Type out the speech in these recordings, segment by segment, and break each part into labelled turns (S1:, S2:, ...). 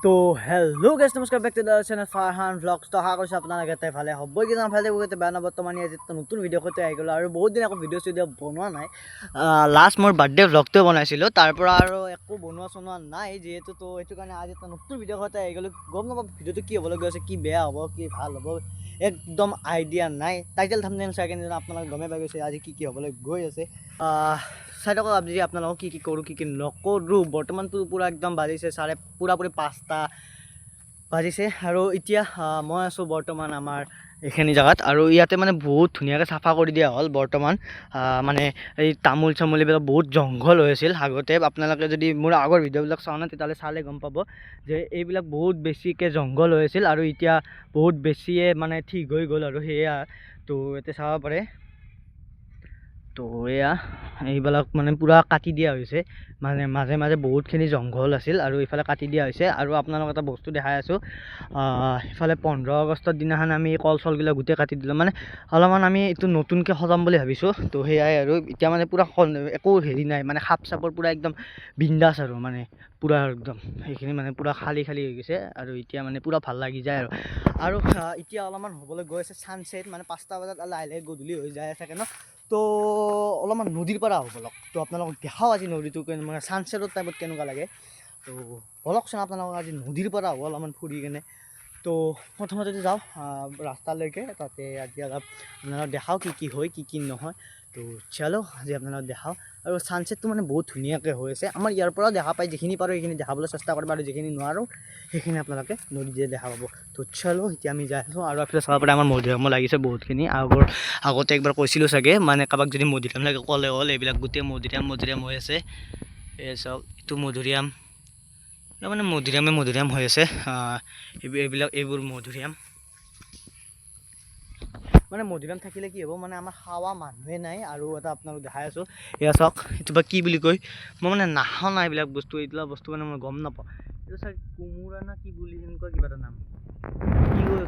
S1: তো hello' guys নমস্কাৰ back to the channel Farhan vlogs. তো আশা কৰিছোঁ আপোনালোকে ভালে হ'ব কিজান ভালে থাকোঁ বেয়া নাপাব। বৰ্তমান আজি এটা নতুন ভিডিঅ' সৈতে আহি গ'লোঁ আৰু বহুত দিন আকৌ ভিডিঅ' চিডিঅ' বনোৱা নাই। লাষ্ট মোৰ বাৰ্থডে ভ্লগটোৱে বনাইছিলোঁ, তাৰপৰা আৰু একো বনোৱা নাই যিহেতু। তো সেইটো কাৰণে আজি এটা নতুন ভিডিঅ' সৈতে আহি গ'লোঁ। গম নাপাব ভিডিঅ'টো কি হ'বলৈ গৈ আছে, কি বেয়া হ'ব কি ভাল হ'ব একদম আইডিয়া নাই। টাইটেল থাম্বনেইল চাই কিনে আপোনালোকে গমেই পাই গৈছে আজি কি হ'বলৈ গৈ আছে। চাই থাকক আজি আপোনালোকক কি কৰোঁ কি নকৰোঁ। বৰ্তমানটো পূৰা একদম বাজিছে পূৰাপূৰি 5টা বাজিছে আৰু এতিয়া মই আছোঁ বৰ্তমান আমাৰ এইখিনি জেগাত। আৰু ইয়াতে মানে বহুত ধুনীয়াকৈ চাফা কৰি দিয়া হ'ল বৰ্তমান। মানে এই তামোল চামোল এইবিলাক বহুত জংঘল হৈ আছিল আগতে। আপোনালোকে যদি মোৰ আগৰ ভিডিঅ'বিলাক চাওঁ না তেতিয়াহ'লে চালে গম পাব যে এইবিলাক বহুত বেছিকৈ জংঘল হৈ আছিল আৰু এতিয়া বহুত বেছিয়ে মানে ঠিক হৈ গ'ল আৰু সেয়া। তো ইয়াতে চাব পাৰে। তো এয়া এইবিলাক মানে পূৰা কাটি দিয়া হৈছে, মানে মাজে মাজে বহুতখিনি জংঘল আছিল আৰু ইফালে কাটি দিয়া হৈছে। আৰু আপোনালোক এটা বস্তু দেখাই আছোঁ, ইফালে 15 আগষ্টৰ দিনাখন আমি কল চলবিলাক গোটেই কাটি দিলোঁ। মানে অলপমান আমি এইটো নতুনকৈ সজাম বুলি ভাবিছোঁ। তো সেয়াই আৰু এতিয়া মানে পূৰা একো হেৰি নাই, মানে সাপ চাপৰ পূৰা একদম বিন্দাছ আৰু মানে পূৰা একদম সেইখিনি মানে পূৰা খালী হৈ গৈছে আৰু এতিয়া মানে পূৰা ভাল লাগি যায় আৰু এতিয়া অলপমান হ'বলৈ গৈ আছে ছানছেট, মানে 5টা বজাত লাহে লাহে গধূলি হৈ যায় থাকে ন। তো অলপমান নদীৰ পৰা হ'ব লওক। তো আপোনালোকক দেখাওঁ আজি নদীটো মানে ছানছেটৰ টাইমত কেনেকুৱা লাগে। তো বলকচোন আপোনালোকক আজি নদীৰ পৰা হ'ব অলপমান ফুৰি কেনে। তো প্ৰথমতে যাওঁ ৰাস্তালৈকে, তাতে আজি অলপ আপোনালোকক দেখাওঁ কি হয় কি নহয়। তো চলো আজি আপোনালোকক দেখাওঁ। আৰু ছানছেটটো মানে বহুত ধুনীয়াকৈ হৈ আছে। আমাৰ ইয়াৰ পৰাও দেখা পায়, যিখিনি পাৰোঁ সেইখিনি দেখাবলৈ চেষ্টা কৰিম আৰু যিখিনি নোৱাৰোঁ সেইখিনি আপোনালোকে নদীতে দেখা পাব। তো চলো এতিয়া আমি যাই আছোঁ। আৰু এইফালে চাব পাৰে আমাৰ মধুৰিআমো লাগিছে বহুতখিনি। আগতে একবাৰ কৈছিলোঁ চাগে, মানে কাৰোবাক যদি মধুৰিআম লাগে ক'লে হ'ল। এইবিলাক গোটেই মধুৰিআম হৈ আছে। এই চাওক এইটো মধুৰিআম, মানে মধুৰিআম হৈ আছে। এইবোৰ মধুৰিআম, মানে মধুৰিআম থাকিলে কি হ'ব, মানে আমাৰ খাৱা মানুহে নাই। আৰু এটা আপোনালোক দেখাই আছোঁ, এয়া চাওক এইটো বা কি বুলি কয়, মই মানে নাখাওঁ না এইবিলাক বস্তু। এইবিলাক বস্তু মানে মই গম নাপাওঁ। এইটো চাগে কোমোৰা না কি বুলি এনেকুৱা কিবা এটা নাম,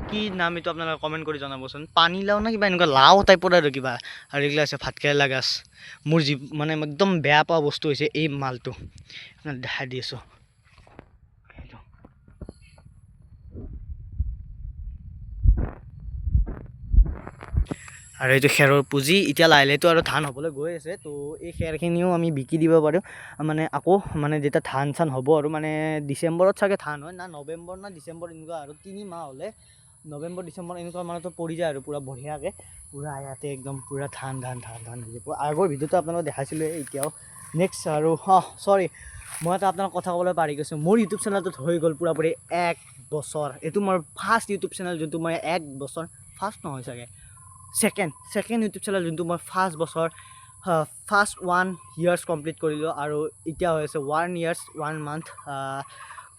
S1: কি নাম এইটো আপোনালোকে কমেণ্ট কৰি জনাবচোন। পানীলাও না কিবা এনেকুৱা লাও টাইপৰ আৰু কিবা। আৰু এইগিলা আছে ভাতকেৰেলা গাছ। মোৰ মানে একদম বেয়া পোৱা বস্তু হৈছে এই মালটো, দেখাই দি আছোঁ। আৰু এইটো খেৰৰ পুঁজি। এতিয়া লাহে লাহেতো আৰু ধান হ'বলৈ গৈ আছে। তো এই খেৰখিনিও আমি বিকি দিব পাৰোঁ, মানে আকৌ মানে যেতিয়া ধান চান হ'ব আৰু মানে ডিচেম্বৰত চাগে ধান হয় না, নৱেম্বৰ না ডিচেম্বৰ এনেকুৱা আৰু 3 মাহ হ'লে নৱেম্বৰ ডিচেম্বৰ এনেকুৱা মানতো পৰি যায় আৰু পূৰা বঢ়িয়াকৈ। পূৰা ইয়াতে একদম পূৰা ধান আগৰ ভিডিঅ'টো আপোনালোকক দেখাইছিলোঁ এতিয়াও। নেক্সট আৰু চৰি, মই এটা আপোনাক কথা ক'বলৈ পাহৰি গৈছোঁ। মোৰ ইউটিউব চেনেলটোত হৈ গ'ল পূৰাপূৰি 1 বছৰ। এইটো মোৰ ফাৰ্ষ্ট ইউটিউব চেনেল, যোনটো মই 1 বছৰ, ফাৰ্ষ্ট নহয় চাগে ছেকেণ্ড ইউটিউব চেনেল, যোনটো মই ফাৰ্ষ্ট 1 ইয়াৰ্ছ কমপ্লিট কৰিলোঁ। আৰু এতিয়া হৈ আছে 1 years 1 month।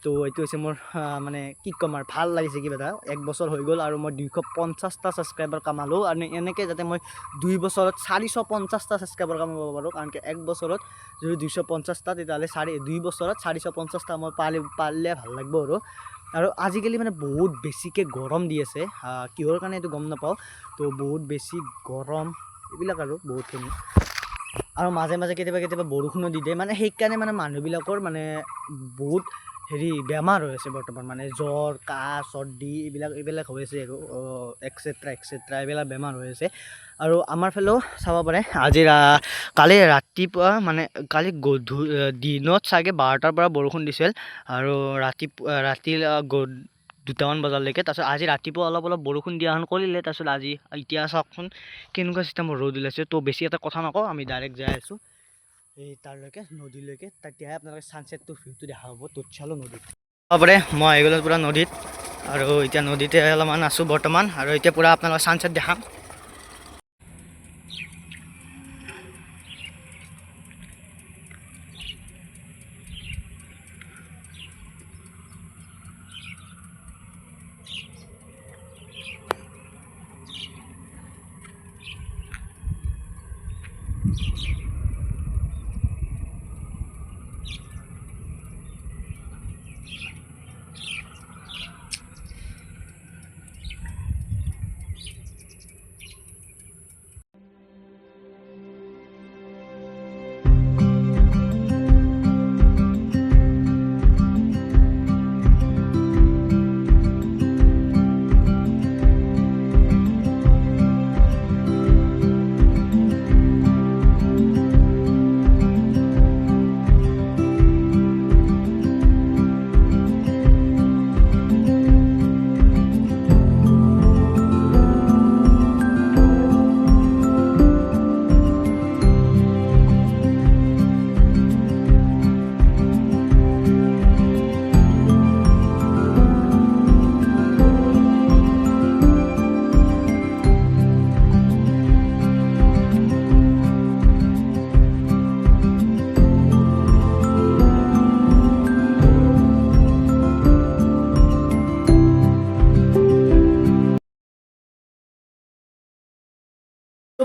S1: তো এইটো হৈছে মোৰ মানে কি ক'ম আৰু, ভাল লাগিছে কিবা এটা। 1 বছৰ হৈ গ'ল আৰু মই 250টা ছাবস্ক্ৰাইবাৰ কামালোঁ। আৰু এনেকৈ যাতে মই 2 বছৰত 450টা ছাবস্ক্ৰাইবাৰ কামাব পাৰোঁ। কাৰণ কি 1 বছৰত যদি 250টা, তেতিয়াহ'লে 2 বছৰত 450টা মই পাৰিলে ভাল লাগিব আৰু আজিকালি মানে বহুত বেছিকৈ গৰম দি আছে, কিহৰ কাৰণে এইটো গম নাপাওঁ। তো বহুত বেছি গৰম এইবিলাক আৰু বহুতখিনি, আৰু মাজে মাজে কেতিয়াবা বৰষুণো দি দিয়ে। মানে সেইকাৰণে মানে মানুহবিলাকৰ মানে বহুত বেমাৰ হৈ আছে বৰ্তমান, মানে জ্বৰ কাহ চৰ্দি এইবিলাক হৈ আছে আৰু এক্সেট্ৰা এইবিলাক বেমাৰ হৈ আছে। আৰু আমাৰ ফালেও চাব পাৰে কালি ৰাতিপুৱা, মানে কালি দিনত চাগে 12টাৰ পৰা বৰষুণ দিছিল আৰু ৰাতি 2টামান বজালৈকে। তাৰপিছত আজি ৰাতিপুৱা অলপ বৰষুণ দিয়াখন কৰিলে। তাৰপিছত আজি এতিয়া চাওকচোন কেনেকুৱা চিষ্টেমৰ ৰ'দ ওলাইছে। তো বেছি এটা কথা নকওঁ, আমি ডাইৰেক্ট যাই আছোঁ এই তাৰলৈকে, নদীলৈকে। তেতিয়াহে আপোনালোকে ছানছেটটোৰ ভিউটো দেখা পাব। তো চলো নদীত পাৰে। মই আহি গ'লোঁ পূৰা নদীত, আৰু এতিয়া নদীতে অলপমান আছোঁ বৰ্তমান। আৰু এতিয়া পূৰা আপোনালোকক ছানছেট দেখাম।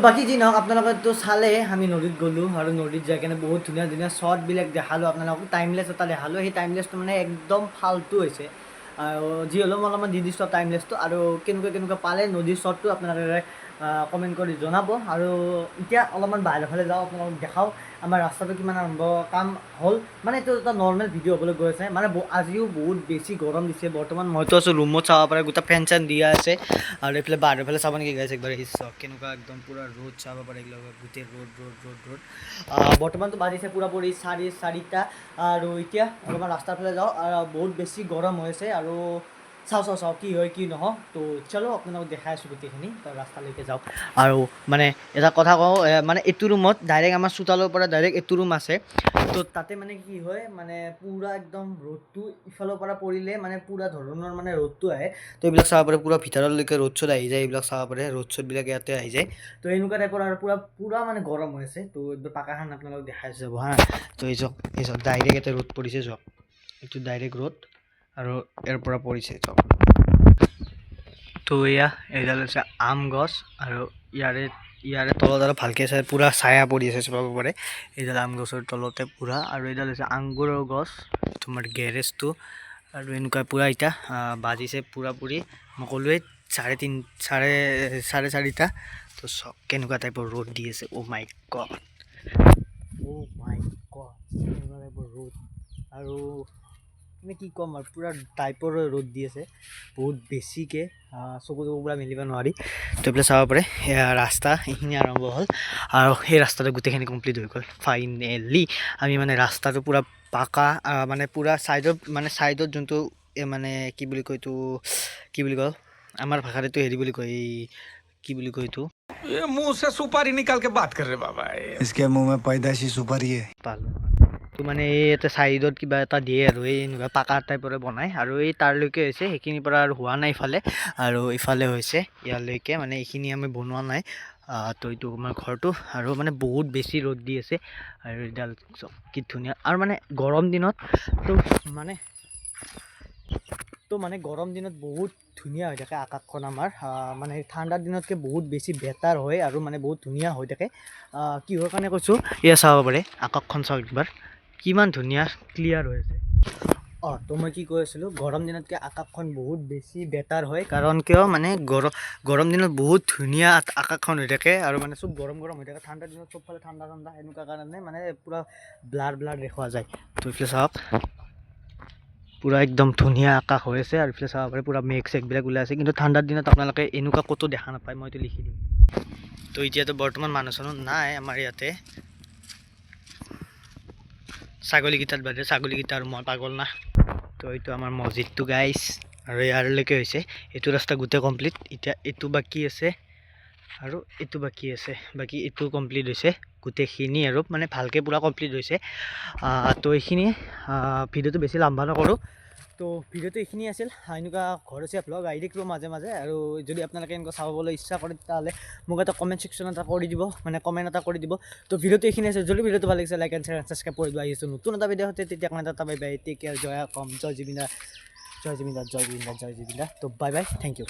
S1: বাকী যি নহওক আপোনালোকেতো চালে আমি নদীত গ'লোঁ আৰু নদীত যাই কিনে বহুত ধুনীয়া ধুনীয়া শ্বটবিলাক দেখালোঁ আপোনালোকক টাইমলেছ এটা দেখালোঁ সেই টাইমলেছটো মানে একদম ফাল্টু হৈছে আৰু যি হ'লেও মই অলপমান দি দিছোঁ টাইমলেছটো আৰু কেনেকুৱা পালে নদীৰ শ্বটটো আপোনালোকে কমেণ্ট কৰি জনাব আৰু এতিয়া অলপমান বাহিৰৰ ফালে যাওঁ আপোনালোকক দেখাওঁ আমাৰ ৰাস্তাটো কিমান আৰম্ভ কাম হ'ল মানে এইটো এটা নৰ্মেল ভিডিঅ' হ'বলৈ গৈ আছে মানে আজিও বহুত বেছি গৰম দিছে বৰ্তমান মইতো আছোঁ ৰুমত চাব পাৰে গোটেই ফেন চেন দিয়া আছে আৰু এইফালে বাহিৰৰ ফালে চাব নেকি গাইছে একবাৰ চাওক কেনেকুৱা একদম পূৰা ৰ'দ চাব পাৰে এইবিলাক গোটেই ৰ'দ বৰ্তমানতো বাজিছে পূৰাপূৰি 4:30 আৰু এতিয়া অলপমান ৰাস্তাৰ ফালে যাওঁ আৰু বহুত বেছি গৰম হৈ আছে আৰু চাওঁ কি হয় কি নহওক তো চলো আপোনালোকক দেখাই আছোঁ গোটেইখিনি তো ৰাস্তালৈকে যাওক আৰু মানে এটা কথা কওঁ মানে এইটো ৰুমত ডাইৰেক্ট আমাৰ চোতালৰ পৰা ডাইৰেক্ট এইটো ৰুম আছে তো তাতে মানে কি হয় মানে পূৰা একদম ৰ'দটো ইফালৰ পৰা পৰিলে মানে পূৰা ধৰণৰ মানে ৰ'দটো আহে তো এইবিলাক চাব পাৰে পূৰা ভিতৰলৈকে ৰ'দ চ'দ আহি যায় এইবিলাক চাব পাৰে ৰ'দ চ'দবিলাক ইয়াতে আহি যায় তো এনেকুৱা টাইপৰ আৰু পূৰা মানে গৰম হৈ আছে তো একদম পাকাখন আপোনালোকক দেখাই আছোঁ যাব হা তো এই চাওক ডাইৰেক্ট ইয়াতে ৰ'দ পৰিছে চাওক এইটো ডাইৰেক্ট ৰ'দ আৰু ইয়াৰ পৰা পৰিছে চাওক তো এইডাল হৈছে আম গছ আৰু ইয়াৰে তলত আৰু ভালকৈ চাই পূৰা ছায়া পৰি আছে চাব পাৰে এইডাল আম গছৰ তলতে পূৰা আৰু এইডাল হৈছে আঙুৰৰ গছ তোমাৰ গেৰেজটো আৰু এনেকুৱা পূৰা এতিয়া বাজিছে পূৰাপূৰি মই ক'লোৱেই 4:30 তো চব কেনেকুৱা টাইপৰ ৰ'দ দি আছে অ' মাই গড কেনেকুৱা টাইপৰ ৰ'দ আৰু মানে কি ক'ম আৰু পূৰা টাইপৰ ৰ'দ দি আছে বহুত বেছিকৈ চকু পূৰা মেলিব নোৱাৰি তো এইফালে চাব পাৰে ৰাস্তা এইখিনি আৰম্ভ হ'ল আৰু সেই ৰাস্তাটো গোটেইখিনি কমপ্লিট হৈ গ'ল ফাইনেলি আমি মানে ৰাস্তাটো পূৰা পাকা মানে পূৰা ছাইডত যোনটো মানে কি বুলি কয় এইটো কি বুলি কয় আমাৰ ভাষাত এইটো হেৰি বুলি কয় এই কি বুলি কয় এইটো
S2: मुंह से सुपारी निकाल के बात कर रहे बाबा
S3: इसके मुंह में पैदाइशी सुपारी है
S1: পালোঁ তো মানে এই এটা ছাইডত কিবা এটা দিয়ে আৰু এই এনেকুৱা পাকা টাইপৰে বনায় আৰু এই তাৰলৈকে হৈছে সেইখিনিৰ পৰা আৰু হোৱা নাই ইফালে আৰু ইফালে হৈছে ইয়ালৈকে মানে এইখিনি আমি বনোৱা নাই তো এইটো আমাৰ ঘৰটো আৰু মানে বহুত বেছি ৰ'দ দি আছে আৰু এইডাল কি ধুনীয়া আৰু মানে গৰম দিনত তো মানে গৰম দিনত বহুত ধুনীয়া হৈ থাকে আকাশখন আমাৰ মানে ঠাণ্ডাৰ দিনতকৈ বহুত বেছি বেটাৰ হয় আৰু মানে বহুত ধুনীয়া হৈ থাকে কিহৰ কাৰণে কৈছোঁ এয়া চাব পাৰে আকাশখন চাওক একবাৰ কিমান ধুনীয়া ক্লিয়াৰ হৈ আছে তো মই কি কৈ আছিলোঁ গৰম দিনতকৈ আকাশখন বহুত বেছি বেটাৰ হয় কাৰণ কিয় মানে গৰম দিনত বহুত ধুনীয়া আকাশখন হৈ থাকে আৰু মানে চব গৰম হৈ থাকে ঠাণ্ডাৰ দিনত চবফালে ঠাণ্ডা এনেকুৱা কাৰণে মানে পূৰা ব্লাৰ দেখুওৱা যায় তো এইফালে চাওক পূৰা একদম ধুনীয়া আকাশ হৈ আছে আৰু এইফালে চাব পাৰে পূৰা মেঘ চেঘবিলাক ওলাই আছে কিন্তু ঠাণ্ডাৰ দিনত আপোনালোকে এনেকুৱা ক'তো দেখা নাপায় মই এইটো লিখি দিম তো এতিয়াতো বৰ্তমান মানুহ চানুহ নাই আমাৰ ইয়াতে ছাগলীকেইটাত বাদে ছাগলীকেইটা আৰু মই পাগল না তো এইটো আমাৰ মছজিদটো গাইছ আৰু ইয়াৰলৈকে হৈছে এইটো ৰাস্তা গোটেই কমপ্লিট এতিয়া এইটো বাকী আছে আৰু এইটো বাকী আছে বাকী এইটো কমপ্লিট হৈছে গোটেইখিনি আৰু মানে ভালকৈ পূৰা কমপ্লিট হৈছে তো এইখিনিয়ে ভিডিঅ'টো বেছি লাম্বা নকৰোঁ তো ভিডিঅ'টো এইখিনি আছিল এনেকুৱা ঘৰচীয়া ভ্লগ আহি থাকিব মাজে মাজে আৰু যদি আপোনালোকে এনেকুৱা চাবলৈ ইচ্ছা কৰে তেতিয়াহ'লে মোক এটা কমেণ্ট ছেকশ্যন এটা কৰি দিব মানে কমেণ্ট এটা কৰি দিব তো ভিডিঅ'টো এইখিনি আছে যদি ভিডিঅ'টো ভাল লাগিছে লাইক এণ্ড শ্বেয়াৰ ছাবস্ক্ৰাইব কৰি দিব আহিছোঁ নতুন এটা ভিডিঅ' হতে তেতিয়া কমেণ্ট এটা বাই বাই টেক কেয়াৰ জয় জুবিন দা তো বাই বাই থেংক ইউ